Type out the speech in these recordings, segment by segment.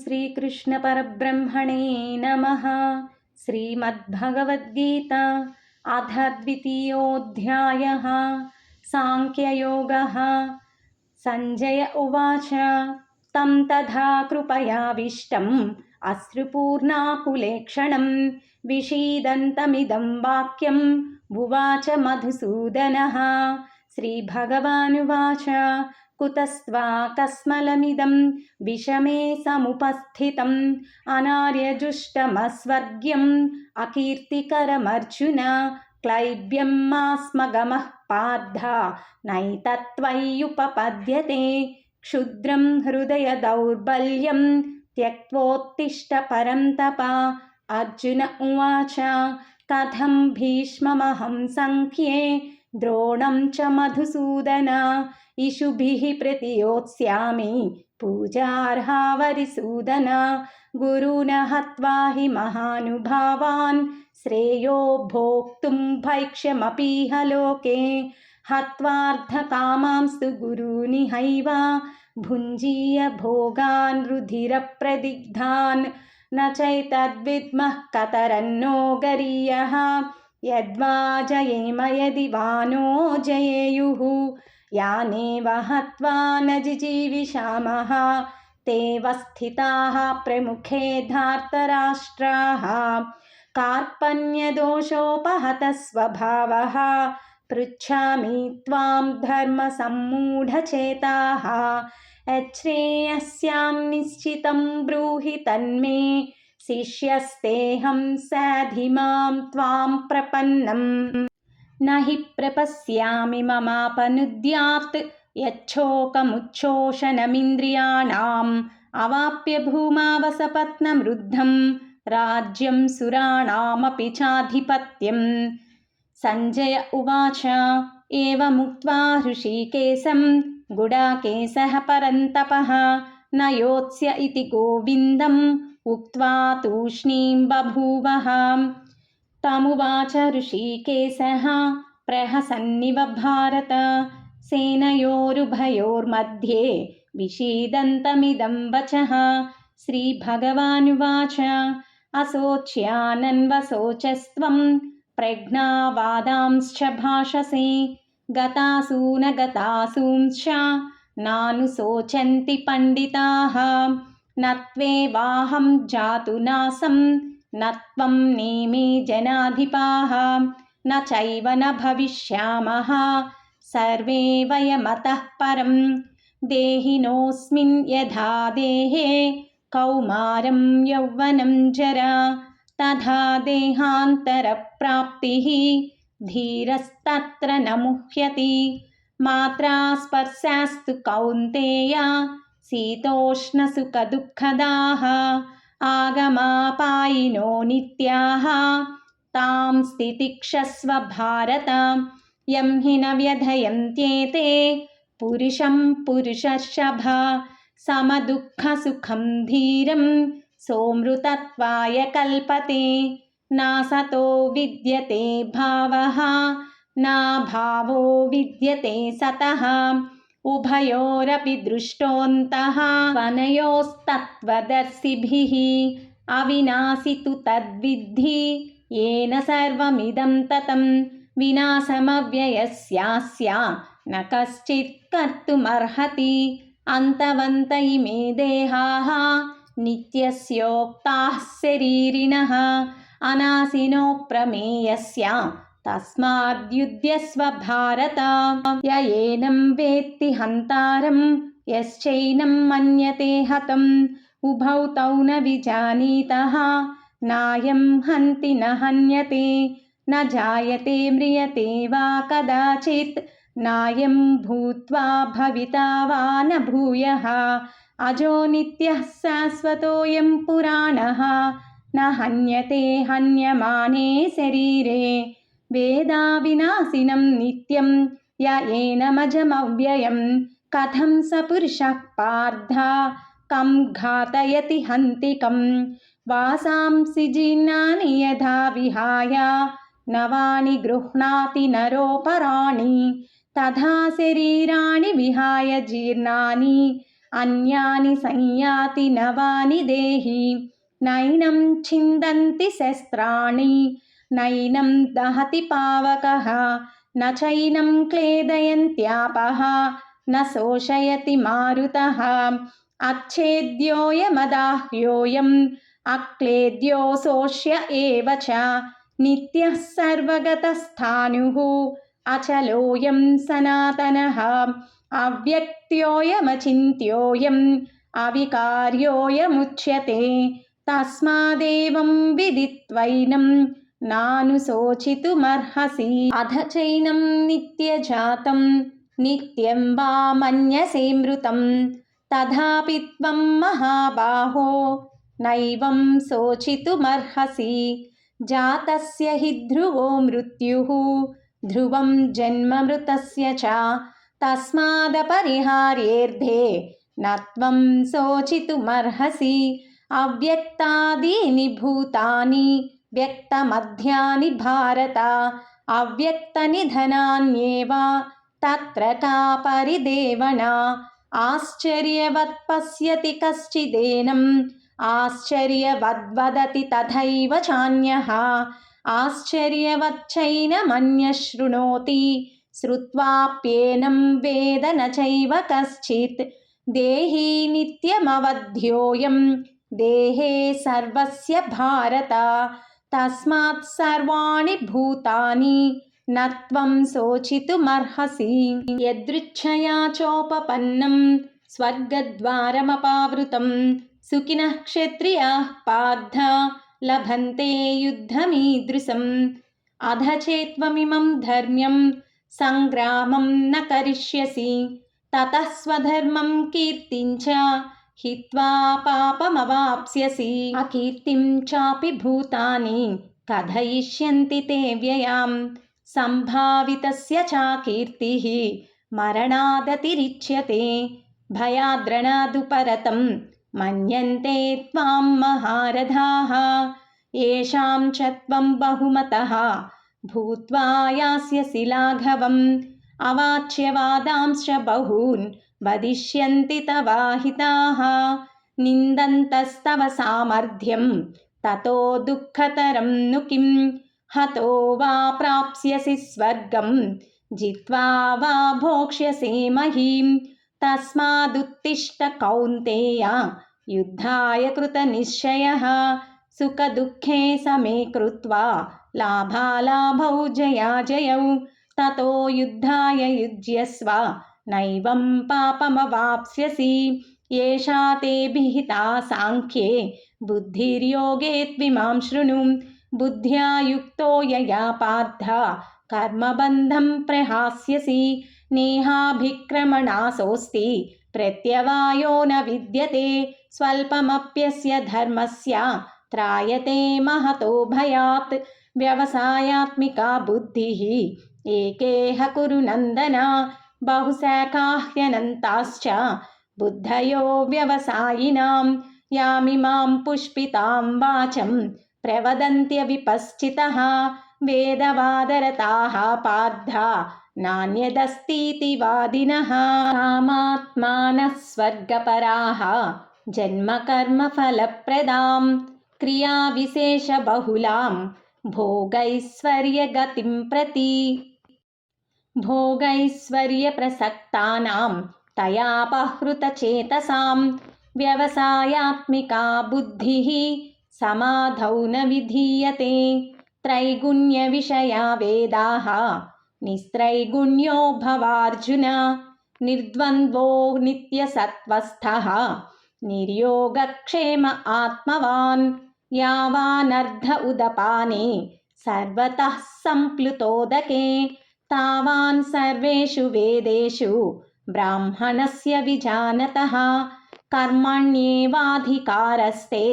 श्रीकृष्णपरब्रह्मणे नमः। श्रीमद्भगवद्गीता अथ द्वितीयोऽध्यायः। सांख्ययोगः। संजय उवाच तं तथा कृपयाविष्टम् अश्रुपूर्णाकुलेक्षणं विषीदन्तमिदं वाक्यम् उवाच मधुसूदनः। श्रीभगवानुवाच कुतस्त्वाकस्मलमिदं विषमे समुपस्थितम् अनार्यजुष्टमस्वर्ग्यम् अकीर्तिकरमर्जुन क्लैब्यं मास्मगमः पार्थ नैतत्त्वय्युपपद्यते क्षुद्रं हृदय दौर्बल्यं त्यक्त्वोत्तिष्ठ परन्तप। अर्जुन उवाच कथं भीष्ममहं संख्ये द्रोणं च मधुसूदन इषुभिः प्रतियोत्स्यामि पूजार्हा वरिसूदन। गुरून् हत्वा हि महानुभावान् श्रेयो भोक्तुं भैक्ष्यमपीह लोके हत्वार्थकामांस्तु गुरूनिहैव भुञ्जीय भोगान् रुधिरप्रदिग्धान् न चैतद्विद्मः कतरन्नो गरीयः यद्वा जयेम यदि वा नो जयेयुः यानेव हत्वा न जिजीविषामः ते वस्थिताः प्रमुखे धार्तराष्ट्राः कार्पण्यदोषोपहतः स्वभावः पृच्छामि त्वां धर्मसम्मूढचेताः यच्छ्रेयस्यान्निश्चितं ब्रूहि तन्मे शिष्यस्तेऽहं साधिमां त्वां प्रपन्नम् न हि प्रपश्यामि ममापनुद्यात् यच्छोकमुच्छोषणमिन्द्रियाणाम् अवाप्य भूमावसपत्नमृद्धं राज्यं सुराणामपि चाधिपत्यम्। संजय उवाच एवमुक्त्वा हृषीकेशं गुडाकेशः परन्तपः न योत्स्य इति गोविन्दम् उक्त्वा तूष्णीं बभूवः। तमुवाच ऋषिकेशः प्रहसन्निव भारत सेनयोरुभयोर्मध्ये विषीदन्तमिदं वचः। श्रीभगवानुवाच असोच्यानन्वसोचस्त्वं प्रज्ञावादांश्च भाषसे गतासून गतासूंश्च नानुशोचन्ति पण्डिताः न त्वेवाहं जातु नासं न त्वं नेमे जनाधिपाः न चैव न भविष्यामः सर्वे वयमतः परं देहिनोऽस्मिन् यथा देहे कौमारं यौवनं जरा तथा देहान्तरप्राप्तिः धीरस्तत्र न मुह्यति मात्रा स्पर्शास्तु कौन्तेय शीतोष्णसुखदुःखदाः आगमापायिनो नित्याः तां स्थितिक्षस्व भारत यं हि न व्यधयन्त्येते पुरुषं पुरुषर्षभ समदुःखसुखं धीरं सोऽमृतत्वाय कल्पते नासतो विद्यते भावः नाभावो विद्यते सतः उभयोरपि दृष्टोऽन्तः वनयोस्तत्त्वदर्शिभिः अविनाशि तु तद्विद्धि येन सर्वमिदं ततं विनाशमव्ययस्यास्य न कश्चित् कर्तुमर्हति अन्तवन्त इमे देहाः नित्यस्योक्ताः शरीरिणः अनाशिनो प्रमेयस्य तस्माद्युध्यस्व भारत य एनं वेत्ति हन्तारं यश्चैनं मन्यते हतम् उभौ तौ न विजानीतः नायं हन्ति न हन्यते न जायते म्रियते वा कदाचित् नायं भूत्वा भविता वा न भूयः अजो नित्यः शाश्वतोऽयं पुराणः न हन्यते हन्यमाने शरीरे वेदाविनाशिनं नित्यं य एनमजमव्ययं कथं स पुरुषः पार्थ कं घातयति हन्तिकं वासांसि जीर्णानि यथा विहाय नवानि गृह्णाति नरोपराणि तथा शरीराणि विहाय जीर्णानि अन्यानि संयाति नवानि देहि नैनं छिन्दन्ति शस्त्राणि नैनं दहति पावकः न चैनं क्लेदयन्त्यापः न शोषयति मारुतः अच्छेद्योऽयमदाह्योऽयम् अक्लेद्यो शोष्य एव च नित्यः सर्वगतस्थाणुः अचलोऽयं सनातनः अव्यक्त्योऽयमचिन्त्योऽयम् अविकार्योऽयमुच्यते तस्मादेवं विदित्वैनं नानुशोचितुमर्हसि अध चैनं नित्यजातं नित्यं वा मन्यसे मृतं तथापि त्वं महाबाहो नैवं शोचितुमर्हसि जातस्य हि ध्रुवो मृत्युः ध्रुवं जन्म मृतस्य च तस्मादपरिहार्येऽर्धे न त्वं शोचितुमर्हसि अव्यक्तादीनि भूतानि व्यक्तमध्यानि भारत अव्यक्तनिधनान्येव तत्र का परिदेवना आश्चर्यवत् पश्यति कश्चिदेनम् आश्चर्यवद्वदति तथैव चान्यः आश्चर्यवच्चैनमन्यः शृणोति श्रुत्वाप्येनं वेद न चैव कश्चित् देहि नित्यमवध्योऽयं देहे सर्वस्य भारत तस्मात् सर्वाणि भूतानि न त्वं शोचितुमर्हसि यदृच्छया चोपपन्नं स्वर्गद्वारमपावृतं सुखिनः क्षत्रियाः पार्थ लभन्ते युद्धमीदृशम् अध चेत्त्वमिमं धर्म्यं सङ्ग्रामं न करिष्यसि ततः स्वधर्मं कीर्तिं च हित्वा पापमवाप्स्यसि अकीर्तिं चापि भूतानि कथयिष्यन्ति ते व्ययाम् सम्भावितस्य च कीर्तिः मरणादतिरिच्यते भयाद्रणादुपरतं मन्यन्ते त्वां महारथाः येषां च त्वं बहुमतः भूत्वा यास्यसि लाघवम् अवाच्यवादांश्च बहून् वदिष्यन्ति तवाहिताः निन्दन्तस्तव सामर्थ्यं ततो दुःखतरं नु किं हतो वा प्राप्स्यसि स्वर्गं जित्वा वा भोक्ष्यसे महीं तस्मादुत्तिष्ठ कौन्तेय युद्धाय कृतनिश्चयः सुखदुःखे समे कृत्वा लाभालाभौ जयाजयौ ततो युद्धाय युज्यस्व नैवं पापमवाप्स्यसि येषा ते विहिता साङ्ख्ये बुद्धिर्योगे त्विमां शृणु बुद्ध्या युक्तो यया पार्थ कर्मबन्धं प्रहास्यसि नेहाभिक्रमणासोऽस्ति प्रत्यवायो न विद्यते स्वल्पमप्यस्य धर्मस्य त्रायते महतो भयात् व्यवसायात्मिका बुद्धिः एकेह कुरु नन्दन बहुशाखाः ह्यनन्ताश्च बुद्धयो व्यवसायिनां यामिमां पुष्पितां वाचं प्रवदन्त्यविपश्चितः वेदवादरताः पार्थ नान्यदस्तीति वादिनः कामात्मानः स्वर्गपराः जन्मकर्मफलप्रदां क्रियाविशेषबहुलां भोगैश्वर्यगतिं प्रति भोगैश्वर्यप्रसक्तानां तयापहृतचेतसां व्यवसायात्मिका बुद्धिः समाधौ न विधीयते त्रैगुण्यविषया वेदाः निस्त्रैगुण्यो भवार्जुन निर्द्वन्द्वो नित्यसत्त्वस्थः निर्योगक्षेम आत्मवान् यावानर्ध उदपाने सर्वतः सम्प्लुतोदके तावान् सर्वेषु वेदेषु ब्राह्मणस्य विजानतः कर्मण्येवाधिकारस्ते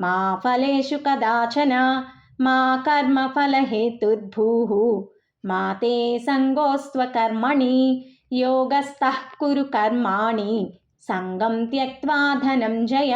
मा फलेषु कदाचन मा कर्मफलहेतुर्भूः मा ते सङ्गोऽस्त्वकर्मणि योगस्थः कुरु कर्माणि सङ्गं त्यक्त्वा धनञ्जय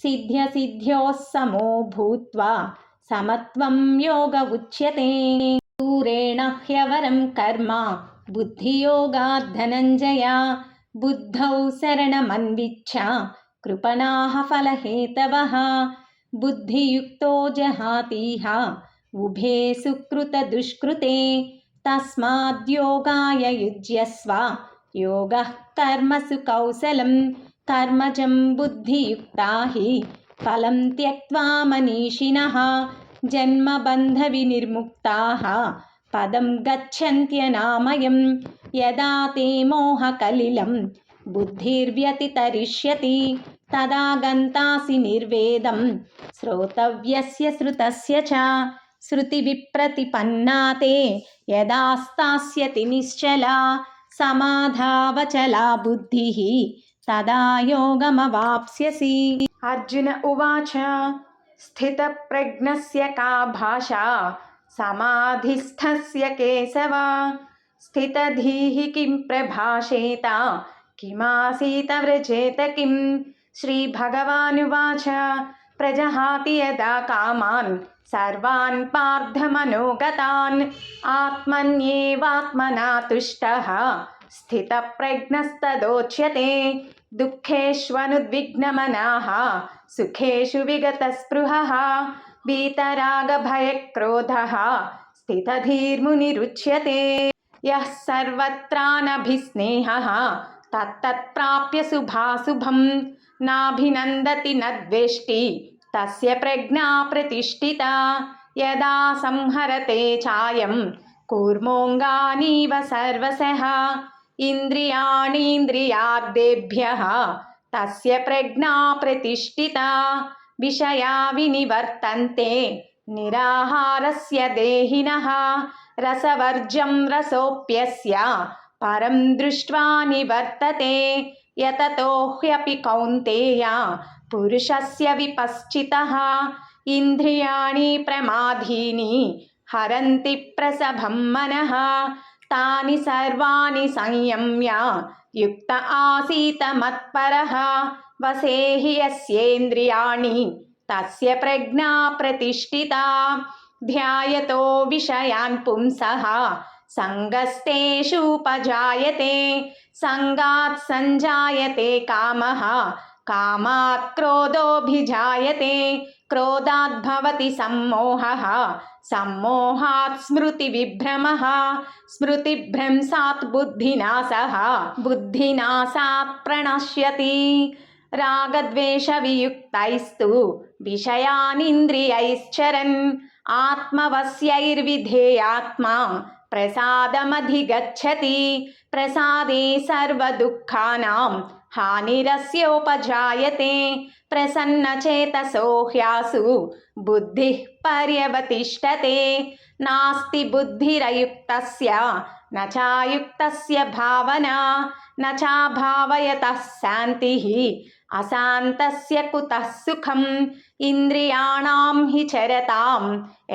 सिद्ध्यसिद्ध्योः समो भूत्वा समत्वं योग उच्यते दूरेण ह्यवरं कर्म बुद्धियोगात् धनञ्जय बुद्धौ शरणमन्विच्छ कृपणाः फलहेतवः बुद्धियुक्तो जहातीह उभे सुकृतदुष्कृते तस्माद्योगाय युज्यस्व योगः कर्मसु कौशलं कर्मजं बुद्धियुक्ता हि फलं त्यक्त्वा मनीषिणः जन्मबन्धविनिर्मुक्ताः पदं गच्छन्त्यनामयं यदा ते मोहकलिलं बुद्धिर्व्यतितरिष्यति तदा गन्तासि निर्वेदं श्रोतव्यस्य श्रुतस्य च श्रुतिविप्रतिपन्ना ते यदा स्थास्यति निश्चला समाधावचला बुद्धिः तदा योगमवाप्स्यसि। अर्जुन उवाच स्थितप्रज्ञस्य का भाषा समाधिस्थस्य केशव स्थितधीः किं प्रभाषेत किमासीत व्रजेत किं। श्रीभगवानुवाच प्रजहाति यदा कामान् सर्वान् पार्थमनोगतान् आत्मन्येवात्मना तुष्टः स्थितप्रज्ञस्तदोच्यते दुःखेष्वनुद्विग्नमनाः सुखेषु विगतस्पृहः वीतरागभयक्रोधः स्थितधीर्मुनिरुच्यते। यः सर्वत्रानभिस्नेहः तत्तत्प्राप्य शुभाशुभं नाभिनन्दति न द्वेष्टि तस्य प्रज्ञा प्रतिष्ठिता। यदा संहरते चायं कूर्मोऽङ्गानीव सर्वशः इन्द्रियाणीन्द्रियार्थेभ्यः तस्य प्रज्ञा प्रतिष्ठिता। विषया विनिवर्तन्ते निराहारस्य देहिनः रसवर्जं रसोऽप्यस्य परं दृष्ट्वा निवर्तते। यततो ह्यपि कौन्तेय पुरुषस्य विपश्चितः इन्द्रियाणि प्रमादीनि हरन्ति प्रसभं मनः तानि सर्वाणि संयम्य युक्त आसीत मत्परः वसे हि यस्येन्द्रियाणि तस्य प्रज्ञा प्रतिष्ठिता। ध्यायतो विषयान् पुंसः सङ्गस्तेषूपजायते सङ्गात् सञ्जायते कामः कामात् क्रोधोऽभिजायते क्रोधात् भवति सम्मोहः सम्मोहात् स्मृतिविभ्रमः स्मृतिभ्रंशात् बुद्धिनाशः बुद्धिनाशात् प्रणश्यति। रागद्वेषवियुक्तैस्तु विषयानिन्द्रियैश्चरन् आत्मवश्यैर्विधेयात्मा प्रसादमधिगच्छति प्रसादे सर्वदुःखानां हानिरस्योपजायते प्रसन्नचेतसो ह्यासु बुद्धिः पर्यवतिष्ठते। नास्ति बुद्धिरयुक्तस्य न चायुक्तस्य भावना न चाभावयतः शान्तिः अशान्तस्य कुतः सुखम्। इन्द्रियाणां हि चरतां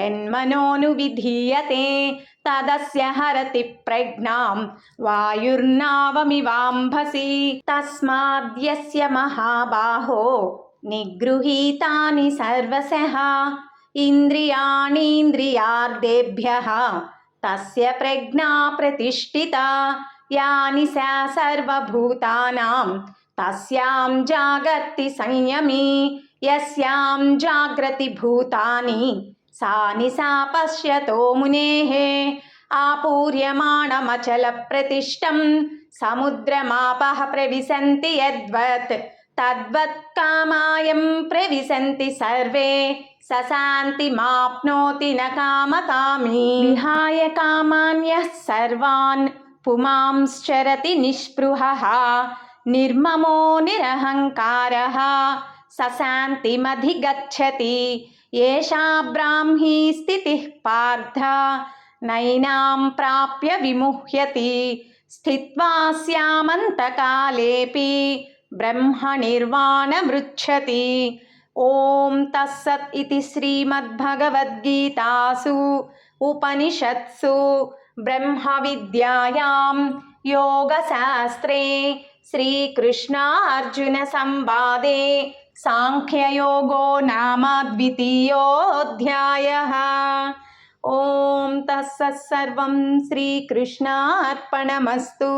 यन्मनोनुविधीयते तदस्य हरति प्रज्ञां वायुर्नावमिवाम्भसि। तस्माद्यस्य महाबाहो निगृहीतानि सर्वशः इन्द्रियाणीन्द्रियार्थेभ्यः तस्य प्रज्ञा प्रतिष्ठिता। यानि सा सर्वभूतानां तस्यां जागर्ति संयमी यस्यां जाग्रति भूतानि सा निशा पश्यतो मुनेः। आपूर्यमाणमचलप्रतिष्ठं समुद्रमापः प्रविशन्ति यद्वत् तद्वत् कामायं प्रविशन्ति सर्वे सशान्तिमाप्नोति न कामकामी। विहाय कामान्यः सर्वान् पुमांश्चरति निःस्पृहः निर्ममो निरहङ्कारः सशान्तिमधिगच्छति। एषा ब्राह्मी स्थितिः पार्थ नैनां प्राप्य विमुह्यति स्थित्वा स्यामन्तकालेऽपि ब्रह्मनिर्वाणमृच्छति। ॐ तत्सत् इति श्रीमद्भगवद्गीतासु उपनिषत्सु ब्रह्मविद्यायां योगशास्त्रे श्रीकृष्णार्जुनसंवादे सांख्ययोगो नाम द्वितीयोऽध्यायः। ॐ तत्सत् सर्वं श्रीकृष्णार्पणमस्तु।